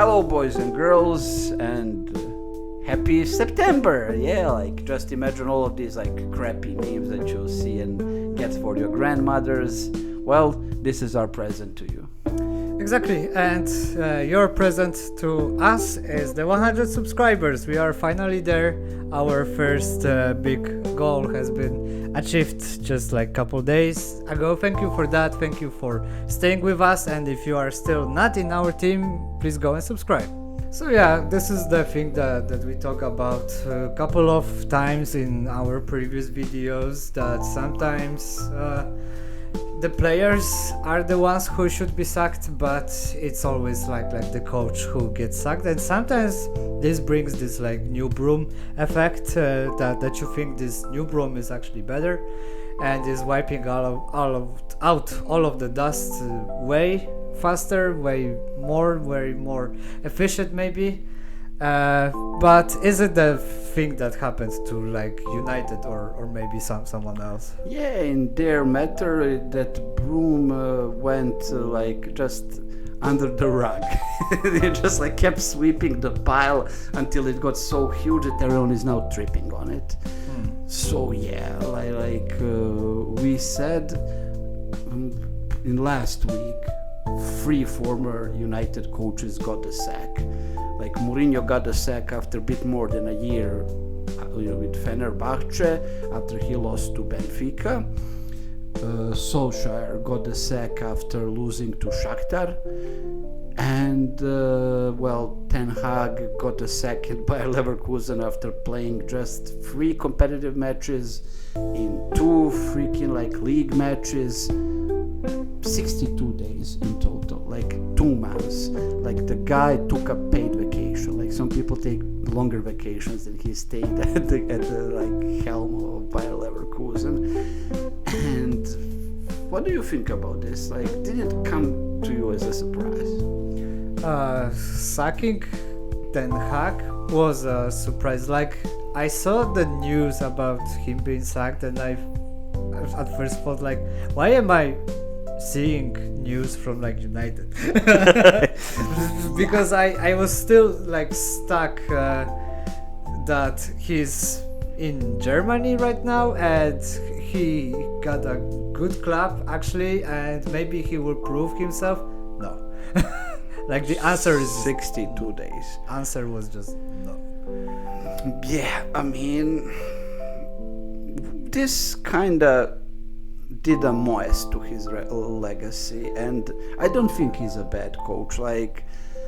Hello, boys and girls, and happy September! Yeah, like just imagine all of these like crappy names that you'll see and get for your grandmothers. Well, this is our present to you. Exactly, and your present to us is the 100 subscribers. We are finally there. Our first big goal has been achieved just like a couple days ago. Thank you for that. Thank you for staying with us. And if you are still not in our team, please go and subscribe. So yeah, this is the thing that we talk about a couple of times in our previous videos, that sometimes the players are the ones who should be sacked, but it's always like the coach who gets sacked. And sometimes this brings this like new broom effect, that you think this new broom is actually better and is wiping out all of the dust way faster, way more efficient maybe. But is it the thing that happens to like United or maybe someone else? Yeah, in their matter, that broom went like just under the rug. They just like kept sweeping the pile until it got so huge that everyone is now tripping on it. So yeah, like we said in last week, 3 former United coaches got the sack. Like Mourinho got the sack after a bit more than a year with Fenerbahce after he lost to Benfica. Solskjaer got the sack after losing to Shakhtar. And Ten Haag got the sack by Leverkusen after playing just 3 competitive matches in 2 freaking like league matches. 62 days in total, like 2 months. Like the guy took a paid vacation. Like some people take longer vacations than he stayed at the like helm of Bayer Leverkusen. And what do you think about this? Like, did it come to you as a surprise? Sacking Ten Hag was a surprise. Like, I saw the news about him being sacked, and I at first thought like, why am I seeing news from like United? Because I was still like stuck that he's in Germany right now and he got a good club actually, and maybe he will prove himself. No. Like the answer is 62 days. Answer was just no. Yeah, I mean, this kinda did a Moyes to his legacy, and I don't think he's a bad coach. Like,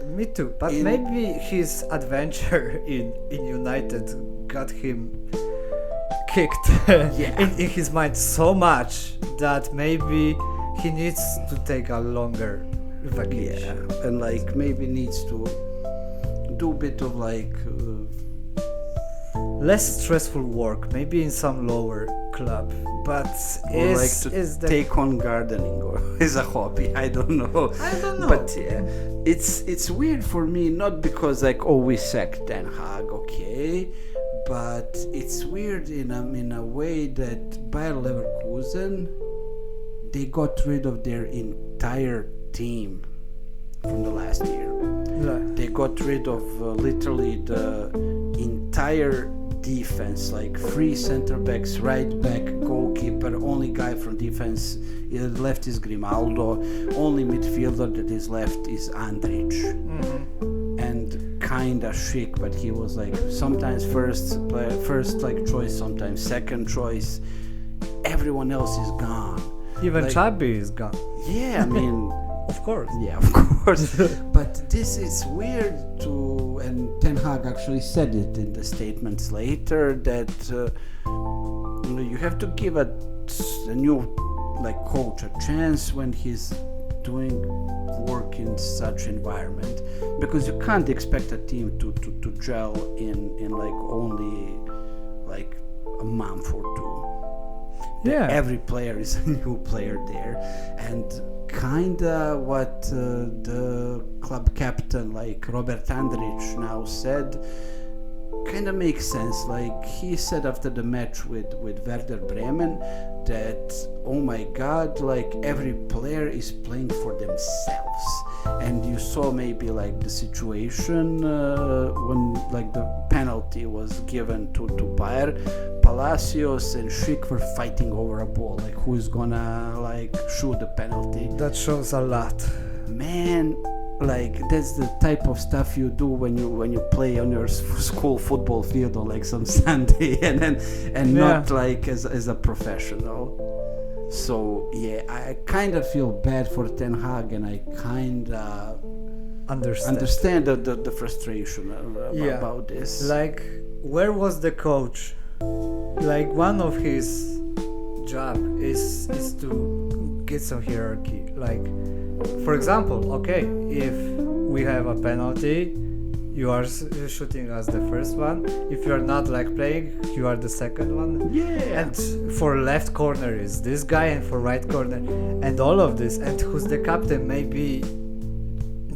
me too, but maybe his adventure in United got him kicked in his mind so much that maybe he needs to take a longer vacation. Yeah, and like maybe needs to do a bit of like less stressful work, maybe in some lower club, but take on gardening or is a hobby. I don't know. But yeah, it's weird for me, not because like we sacked Ten Hag, okay, but it's weird in a way that Bayer Leverkusen, they got rid of their entire team from the last year. Yeah. They got rid of literally the entire defense, like 3 center backs, right back, goalkeeper. Only guy from defense left is Grimaldo. Only midfielder that is left is Andrich. And kinda Schick, but he was like sometimes first like choice, sometimes second choice. Everyone else is gone. Even like, Xabi is gone. Yeah, I mean. Of course. Yeah, of course. But this is weird too, and Ten Hag actually said it in the statements later that you have to give a new like coach a chance when he's doing work in such environment, because you can't expect a team to gel in like only like a month or 2. Yeah, every player is a new player there, and kinda what the club captain like Robert Andrich now said kinda makes sense. Like he said after the match with Werder Bremen that, oh my god, like every player is playing for themselves. and you saw maybe like the situation when like the penalty was given to Bayer. Palacios and Schick were fighting over a ball, like who's gonna like shoot the penalty. That shows a lot. Man, like that's the type of stuff you do when you play on your school football field on like some Sunday, and not like as a professional. So yeah, I kind of feel bad for Ten Hag, and I kind of understand the frustration about this. Like, where was the coach? Like, one of his job is to get some hierarchy. Like, for example, okay, if we have a penalty, you are shooting as the first one. If you are not like playing, you are the second one. Yeah. And for left corner is this guy, and for right corner, and all of this. And who's the captain? Maybe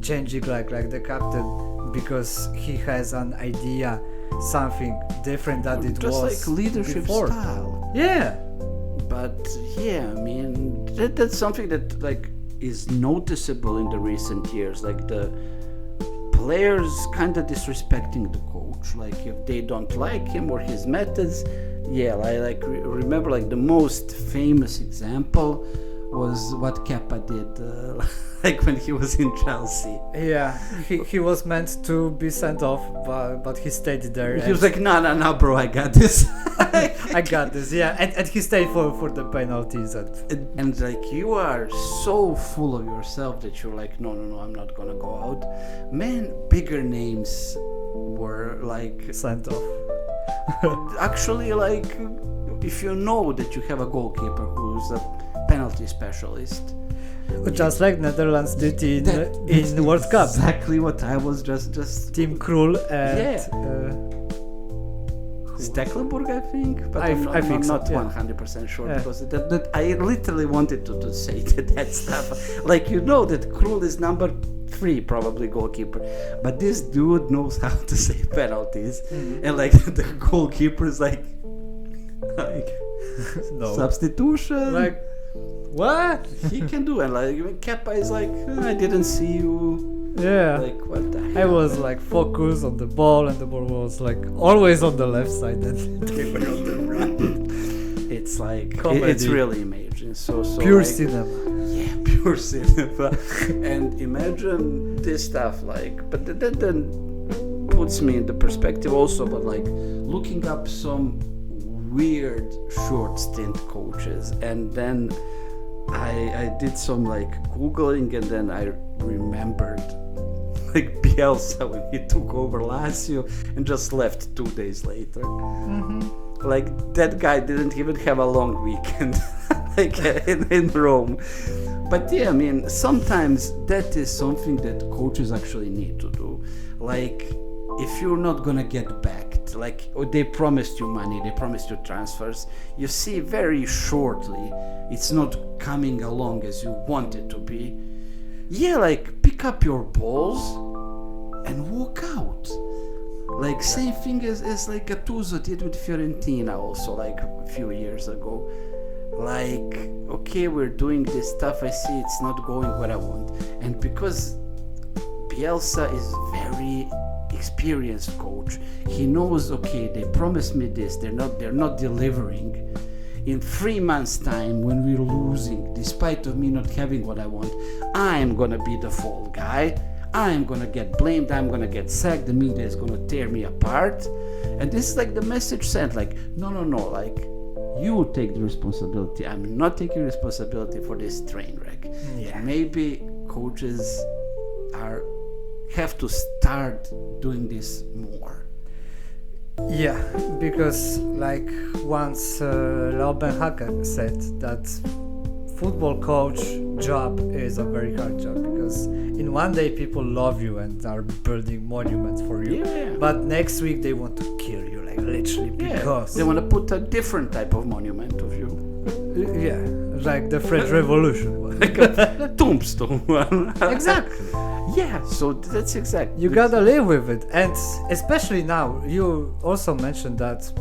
changing like the captain because he has an idea, something different that it just was like leadership before. style. Yeah. But yeah, I mean that's something that like is noticeable in the recent years. Like the players kind of disrespecting the coach, like if they don't like him or his methods. Yeah, I like remember like the most famous example was what Kepa did like when he was in Chelsea. Yeah, he was meant to be sent off, but he stayed there. He was like, no, bro, I got this. I got this, yeah. And he stayed for the penalties. And like, you are so full of yourself that you're like, no, I'm not gonna go out. Man, bigger names were like sent off. Actually, like, if you know that you have a goalkeeper who's a penalty specialist, just like Netherlands did in the World Cup. Exactly what I was just Team Krul and Stecklenburg, I think, but I think I'm not so, 100% sure because that I literally wanted to say that stuff. Like, you know that Krul is number 3 probably goalkeeper, but this dude knows how to save penalties, and like the goalkeeper is like no substitution. Like, what? He can do it. Like Kepa is like, I didn't see you. Yeah. Like, what the hell? I was like focused on the ball, and the ball was like always on the left side, and they were on the right. It's like Comedy. It's really amazing. So pure like, cinema. Yeah, pure cinema. And imagine this stuff, like, but that then puts me in the perspective also, but like looking up some weird short stint coaches, and then I did some like googling, and then I remembered like Bielsa when he took over Lazio and just left 2 days later. Like, that guy didn't even have a long weekend like in Rome. But yeah, I mean, sometimes that is something that coaches actually need to do. Like, if you're not gonna get backed, like they promised you money, they promised you transfers, you see very shortly it's not coming along as you want it to be. Yeah, like, pick up your balls and walk out. Like, same thing as like Gattuso did with Fiorentina also, like a few years ago. Like, okay, we're doing this stuff, I see it's not going where I want. And because Bielsa is very experienced coach, he knows, okay, they promised me this, they're not delivering. In 3 months' time, when we're losing, despite of me not having what I want, I'm gonna be the fall guy. I'm gonna get blamed, I'm gonna get sacked, the media is gonna tear me apart. And this is like the message sent, like, no, like, you take the responsibility. I'm not taking responsibility for this train wreck. Yeah. Maybe coaches have to start doing this more. Yeah, because like once Laubenhacker said that football coach job is a very hard job, because in one day people love you and are building monuments for you, but next week they want to kill you, like literally, because they want to put a different type of monument of you. Yeah, like the French Revolution one. Like a tombstone one. Exactly. Yeah, so that's exactly. You gotta live with it, and especially now. You also mentioned that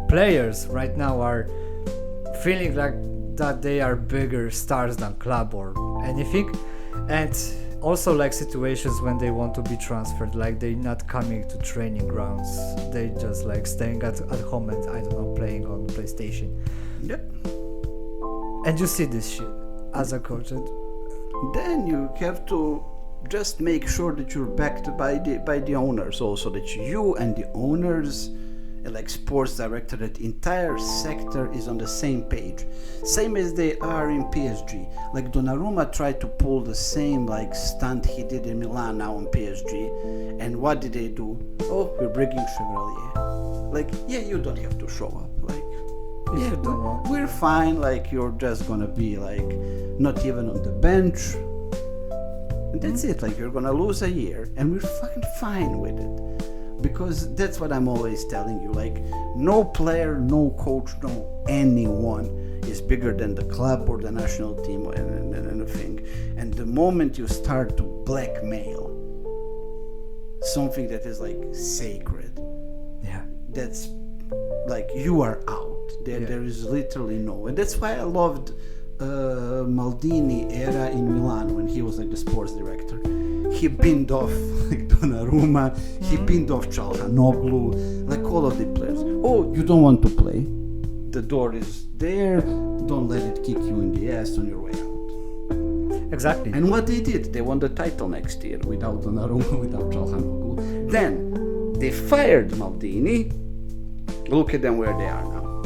players right now are feeling like that they are bigger stars than club or anything, and also like situations when they want to be transferred, like they not coming to training grounds, they just like staying at home and I don't know, playing on PlayStation. Yeah. And you see this shit as a coach, and Then you have to just make sure that you're backed by the owners also, that you and the owners, like sports director, that entire sector is on the same page, same as they are in PSG. Like Donnarumma tried to pull the same like stunt he did in Milan now on PSG, and what did they do? Oh, we're bringing Chevalier. Like, yeah, you don't have to show up. Like, if yeah, you don't want. we're fine. Like, you're just gonna be like not even on the bench. And that's it. Like, you're gonna lose a year, and we're fucking fine with it. Because that's what I'm always telling you, like, no player, no coach, no anyone is bigger than the club or the national team and anything. And the moment you start to blackmail something that is like sacred, Yeah. that's like you are out. There is literally no. And that's why I loved Maldini era in Milan when he was like the sports director. He binned off like Donnarumma, he binned off Çalhanoğlu, like all of the players. Oh, you don't want to play? The door is there, don't let it kick you in the ass on your way out. Exactly. And what they did, they won the title next year without Donnarumma, without Çalhanoğlu. Then they fired Maldini. Look at them where they are now.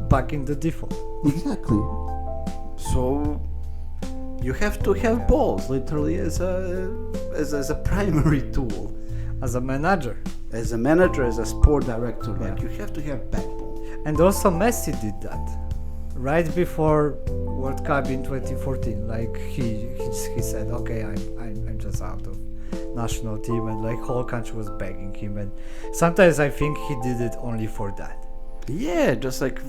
Back in the default. Exactly. So you have to have balls, literally, as a primary tool. As a manager. As a manager, as a sport director, like you have to have backbone. And also Messi did that right before World Cup in 2014. Like he said, okay, I'm just out of national team, and like whole country was begging him. And sometimes I think he did it only for that. Yeah, just like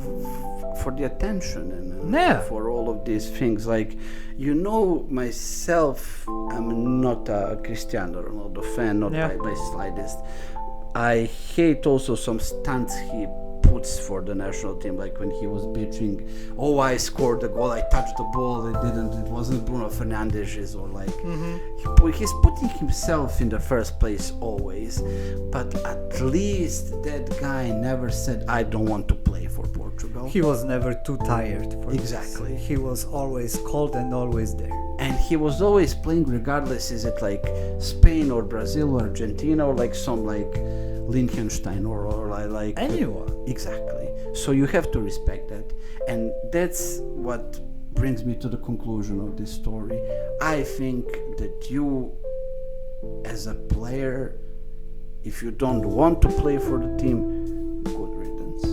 for the attention and for all of these things. Like, you know, myself, I'm not a Cristiano Ronaldo fan, not by slightest. I hate also some stunts he puts for the national team, like when he was bitching, oh, I scored the goal, I touched the ball, it wasn't Bruno Fernandes's, or like he's putting himself in the first place always. But at least that guy never said, I don't want to play for Portugal. He was never too tired for Exactly. this. He was always cold and always there. And he was always playing regardless, is it like Spain or Brazil or Argentina or like some like Liechtenstein or like anyone. Exactly. So you have to respect that. And that's what brings me to the conclusion of this story. I think that you, as a player, if you don't want to play for the team, good riddance.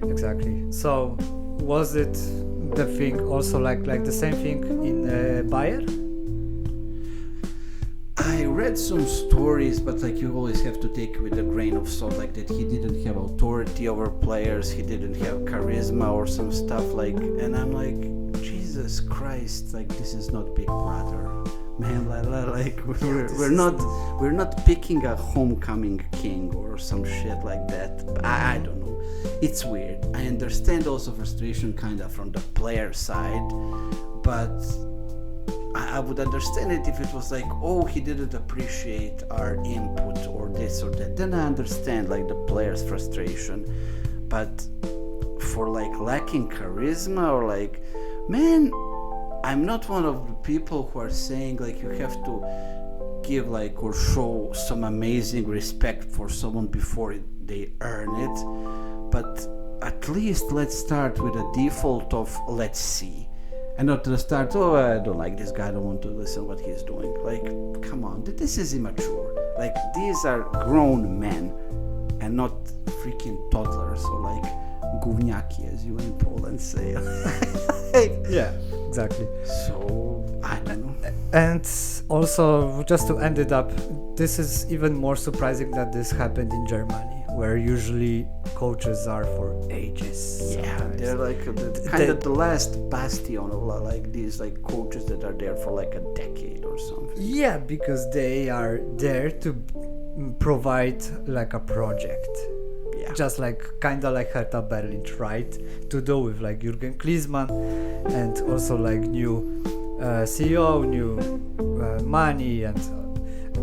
Exactly. So was it the thing also like the same thing in Bayern? I read some stories, but like you always have to take it with a grain of salt, like that he didn't have authority over players, he didn't have charisma or some stuff like, and I'm like, Jesus Christ, like this is not Big Brother, man. Like we're not picking a homecoming king or some shit like that. I don't know. It's weird. I understand also frustration kind of from the player side, but I would understand it if it was like, oh, he didn't appreciate our input or this or that. Then I understand like the player's frustration. But for like lacking charisma or like, man, I'm not one of the people who are saying like you have to give like or show some amazing respect for someone before they earn it. But at least let's start with a default of let's see. And not to the start, oh, I don't like this guy, I don't want to listen what he's doing. Like, come on, this is immature. Like, these are grown men and not freaking toddlers or like gówniaki, as you in Poland say. Yeah, exactly. So, I don't know. And also, just to end it up, this is even more surprising that this happened in Germany, where usually coaches are for ages. Yeah, they're like the last bastion of like these like coaches that are there for like a decade or something. Yeah, because they are there to provide like a project. Yeah. Just like kinda like Hertha Berlin tried to do with like Jürgen Klinsmann, and also like new CEO, new money, and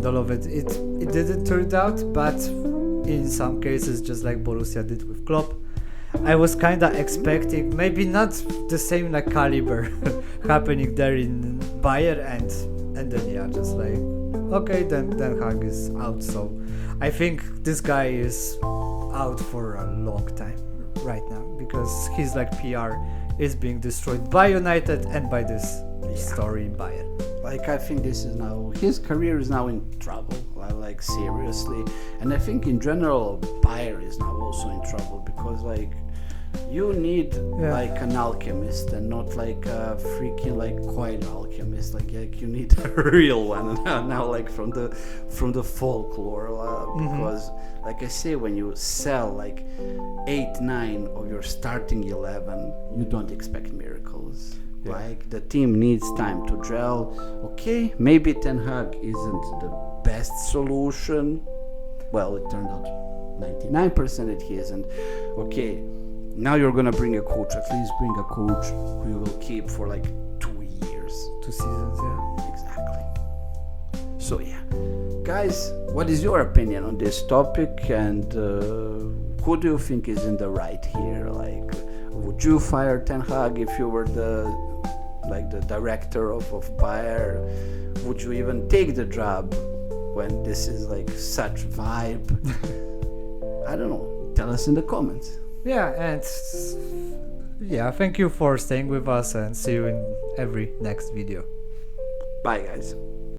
all of it. It didn't turn out, but in some cases, just like Borussia did with Klopp, I was kinda expecting maybe not the same like caliber happening there in Bayern, and then yeah, just like okay, then Haag is out. So I think this guy is out for a long time right now because his like PR is being destroyed by United and by this story in Bayern. Like I think this is now his career is now in trouble, like seriously, and I think in general Bayern is now also in trouble because like you need like an alchemist and not like a freaking like coin alchemist. Like you need a real one now, like from the folklore. Because like I say, when you sell like 8-9 of your starting 11, you don't expect miracles. Yeah. Like the team needs time to gel. Okay, maybe Ten Hag isn't the best solution. Well, it turned out 99% it isn't. Okay. Now you're gonna bring a coach. At least bring a coach who you will keep for like 2 years. 2 seasons, yeah. Exactly. So yeah, guys, what is your opinion on this topic? And who do you think is in the right here? Like, would you fire Ten Hag if you were the director of Bayer? Would you even take the job when this is like such vibe? I don't know. Tell us in the comments. Yeah, and yeah, thank you for staying with us and see you in every next video. Bye, guys.